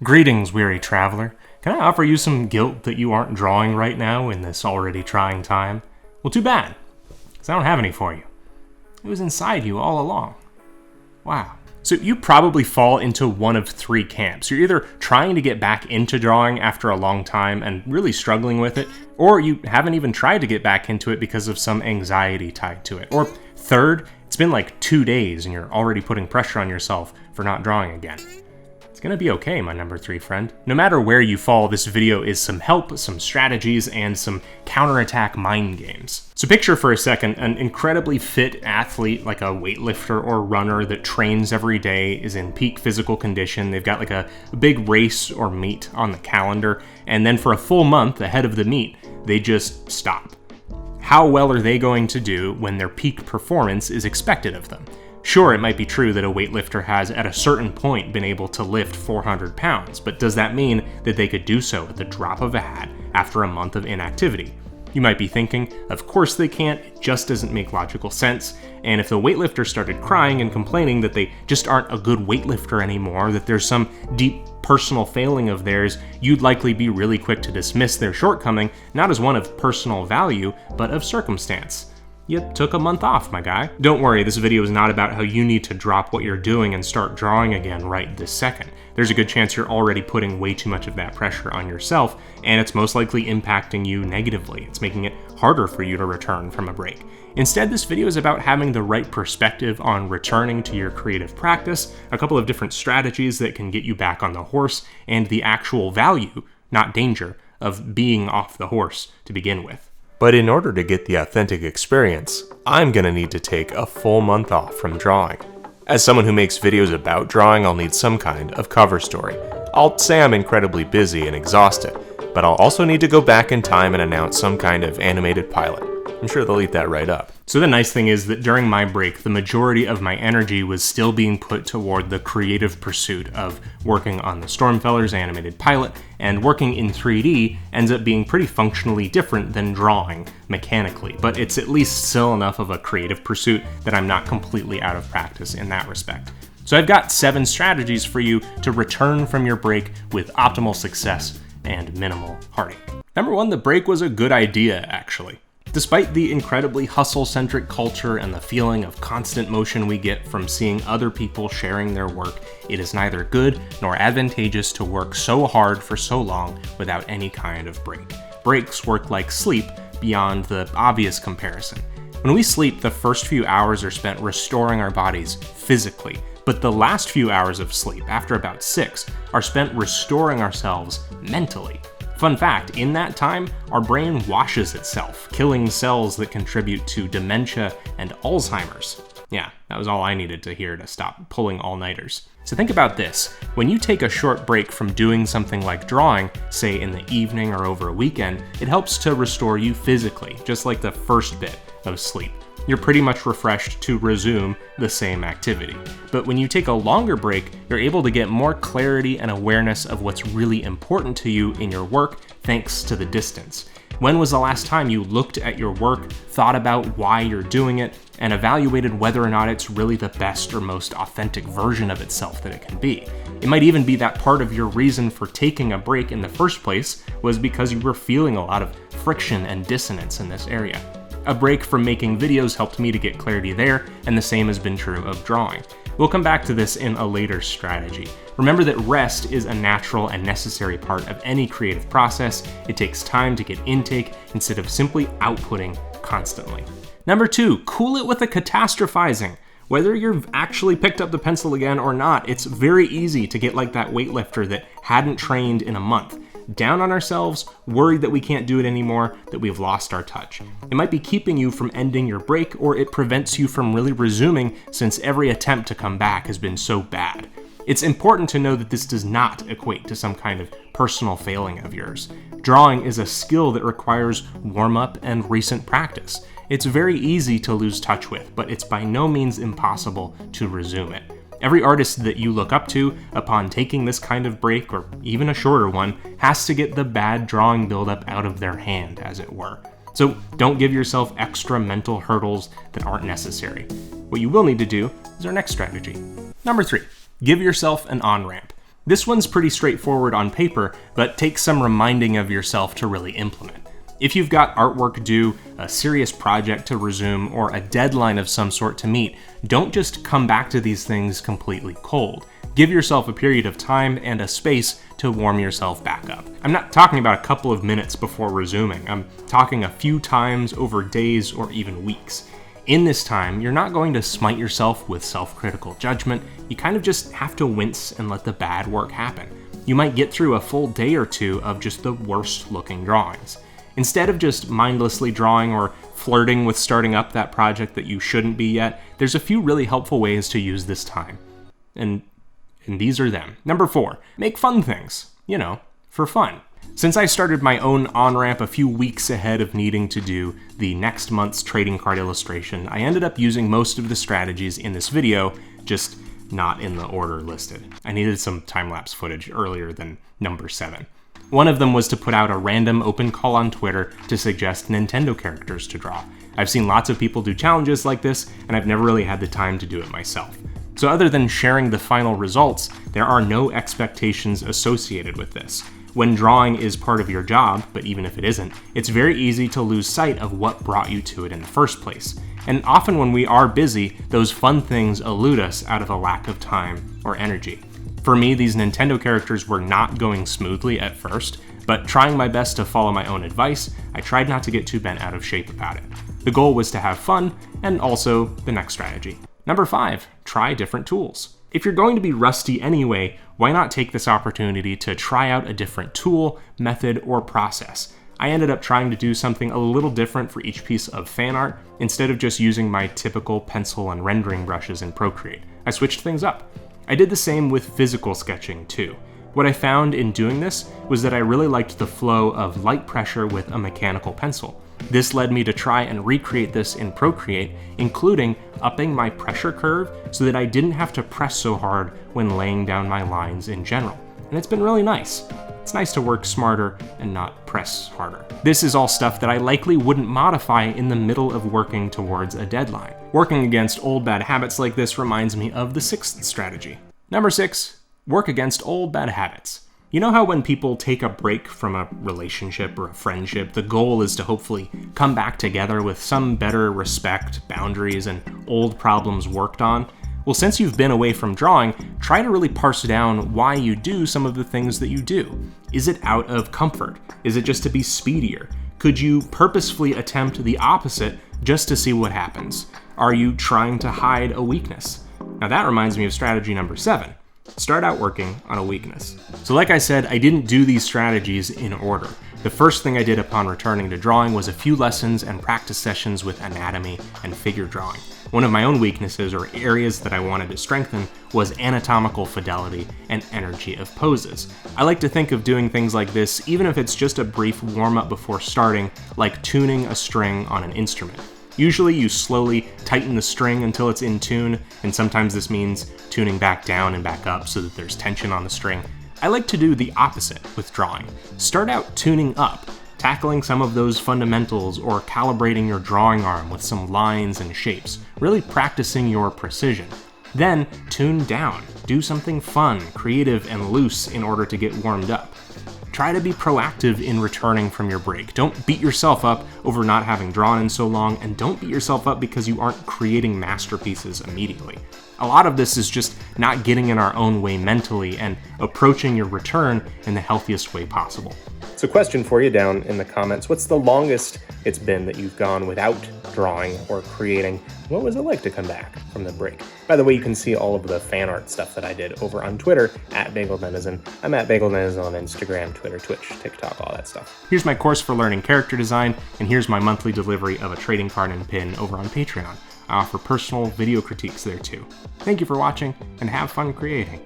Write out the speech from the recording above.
Greetings, weary traveler. Can I offer you some guilt that you aren't drawing right now in this already trying time? Well, too bad, because I don't have any for you. It was inside you all along. Wow. So you probably fall into one of three camps. You're either trying to get back into drawing after a long time and really struggling with it, or you haven't even tried to get back into it because of some anxiety tied to it. Or third, it's been like 2 days and you're already putting pressure on yourself for not drawing again. It's gonna be okay, my number 3 friend. No matter where you fall, this video is some help, some strategies, and some counterattack mind games. So picture for a second an incredibly fit athlete, like a weightlifter or runner that trains every day, is in peak physical condition. They've got like a big race or meet on the calendar, and then for a full month ahead of the meet, they just stop. How well are they going to do when their peak performance is expected of them? Sure, it might be true that a weightlifter has, at a certain point, been able to lift 400 pounds, but does that mean that they could do so at the drop of a hat after a month of inactivity? You might be thinking, of course they can't, it just doesn't make logical sense, and if the weightlifter started crying and complaining that they just aren't a good weightlifter anymore, that there's some deep personal failing of theirs, you'd likely be really quick to dismiss their shortcoming, not as one of personal value, but of circumstance. You took a month off, my guy. Don't worry, this video is not about how you need to drop what you're doing and start drawing again right this second. There's a good chance you're already putting way too much of that pressure on yourself, and it's most likely impacting you negatively. It's making it harder for you to return from a break. Instead, this video is about having the right perspective on returning to your creative practice, a couple of different strategies that can get you back on the horse, and the actual value, not danger, of being off the horse to begin with. But in order to get the authentic experience, I'm gonna need to take a full month off from drawing. As someone who makes videos about drawing, I'll need some kind of cover story. I'll say I'm incredibly busy and exhausted, but I'll also need to go back in time and announce some kind of animated pilot. I'm sure they'll eat that right up. So the nice thing is that during my break, the majority of my energy was still being put toward the creative pursuit of working on the Stormfellers animated pilot, and working in 3D ends up being pretty functionally different than drawing mechanically, but it's at least still enough of a creative pursuit that I'm not completely out of practice in that respect. So I've got 7 strategies for you to return from your break with optimal success and minimal heartache. Number 1, the break was a good idea, actually. Despite the incredibly hustle-centric culture and the feeling of constant motion we get from seeing other people sharing their work, it is neither good nor advantageous to work so hard for so long without any kind of break. Breaks work like sleep beyond the obvious comparison. When we sleep, the first few hours are spent restoring our bodies physically, but the last few hours of sleep, after about 6, are spent restoring ourselves mentally. Fun fact, in that time, our brain washes itself, killing cells that contribute to dementia and Alzheimer's. Yeah, that was all I needed to hear to stop pulling all-nighters. So think about this. When you take a short break from doing something like drawing, say in the evening or over a weekend, it helps to restore you physically, just like the first bit of sleep. You're pretty much refreshed to resume the same activity. But when you take a longer break, you're able to get more clarity and awareness of what's really important to you in your work thanks to the distance. When was the last time you looked at your work, thought about why you're doing it, and evaluated whether or not it's really the best or most authentic version of itself that it can be? It might even be that part of your reason for taking a break in the first place was because you were feeling a lot of friction and dissonance in this area. A break from making videos helped me to get clarity there, and the same has been true of drawing. We'll come back to this in a later strategy. Remember that rest is a natural and necessary part of any creative process. It takes time to get intake instead of simply outputting constantly. Number 2, cool it with a catastrophizing. Whether you've actually picked up the pencil again or not, it's very easy to get like that weightlifter that hadn't trained in a month. Down on ourselves, worried that we can't do it anymore, that we've lost our touch. It might be keeping you from ending your break, or it prevents you from really resuming since every attempt to come back has been so bad. It's important to know that this does not equate to some kind of personal failing of yours. Drawing is a skill that requires warm-up and recent practice. It's very easy to lose touch with, but it's by no means impossible to resume it. Every artist that you look up to, upon taking this kind of break, or even a shorter one, has to get the bad drawing buildup out of their hand, as it were. So don't give yourself extra mental hurdles that aren't necessary. What you will need to do is our next strategy. Number 3, give yourself an on-ramp. This one's pretty straightforward on paper, but takes some reminding of yourself to really implement. If you've got artwork due, a serious project to resume, or a deadline of some sort to meet, don't just come back to these things completely cold. Give yourself a period of time and a space to warm yourself back up. I'm not talking about a couple of minutes before resuming. I'm talking a few times over days or even weeks. In this time, you're not going to smite yourself with self-critical judgment. You kind of just have to wince and let the bad work happen. You might get through a full day or two of just the worst looking drawings. Instead of just mindlessly drawing or flirting with starting up that project that you shouldn't be yet, there's a few really helpful ways to use this time. And these are them. Number 4, make fun things. You know, for fun. Since I started my own on-ramp a few weeks ahead of needing to do the next month's trading card illustration, I ended up using most of the strategies in this video, just not in the order listed. I needed some time-lapse footage earlier than number 7. One of them was to put out a random open call on Twitter to suggest Nintendo characters to draw. I've seen lots of people do challenges like this, and I've never really had the time to do it myself. So other than sharing the final results, there are no expectations associated with this. When drawing is part of your job, but even if it isn't, it's very easy to lose sight of what brought you to it in the first place. And often when we are busy, those fun things elude us out of a lack of time or energy. For me, these Nintendo characters were not going smoothly at first, but trying my best to follow my own advice, I tried not to get too bent out of shape about it. The goal was to have fun, and also the next strategy. Number 5, try different tools. If you're going to be rusty anyway, why not take this opportunity to try out a different tool, method, or process? I ended up trying to do something a little different for each piece of fan art, instead of just using my typical pencil and rendering brushes in Procreate. I switched things up. I did the same with physical sketching too. What I found in doing this was that I really liked the flow of light pressure with a mechanical pencil. This led me to try and recreate this in Procreate, including upping my pressure curve so that I didn't have to press so hard when laying down my lines in general. And it's been really nice. It's nice to work smarter and not press harder. This is all stuff that I likely wouldn't modify in the middle of working towards a deadline. Working against old bad habits like this reminds me of the 6th strategy. Number 6, work against old bad habits. You know how when people take a break from a relationship or a friendship, the goal is to hopefully come back together with some better respect, boundaries, and old problems worked on? Well, since you've been away from drawing, try to really parse down why you do some of the things that you do. Is it out of comfort? Is it just to be speedier? Could you purposefully attempt the opposite just to see what happens? Are you trying to hide a weakness? Now that reminds me of strategy number 7. Start out working on a weakness. So like I said, I didn't do these strategies in order. The first thing I did upon returning to drawing was a few lessons and practice sessions with anatomy and figure drawing. One of my own weaknesses, or areas that I wanted to strengthen, was anatomical fidelity and energy of poses. I like to think of doing things like this, even if it's just a brief warm-up before starting, like tuning a string on an instrument. Usually you slowly tighten the string until it's in tune, and sometimes this means tuning back down and back up so that there's tension on the string. I like to do the opposite with drawing. Start out tuning up, tackling some of those fundamentals or calibrating your drawing arm with some lines and shapes, really practicing your precision. Then tune down, do something fun, creative, and loose in order to get warmed up. Try to be proactive in returning from your break. Don't beat yourself up over not having drawn in so long, and don't beat yourself up because you aren't creating masterpieces immediately. A lot of this is just not getting in our own way mentally and approaching your return in the healthiest way possible. So question for you down in the comments, what's the longest it's been that you've gone without drawing or creating? What was it like to come back from the break? By the way, you can see all of the fan art stuff that I did over on Twitter, @BagelDenizen. I'm @BagelDenizen on Instagram, Twitter, Twitch, TikTok, all that stuff. Here's my course for learning character design, and here's my monthly delivery of a trading card and pin over on Patreon. I offer personal video critiques there too. Thank you for watching, and have fun creating.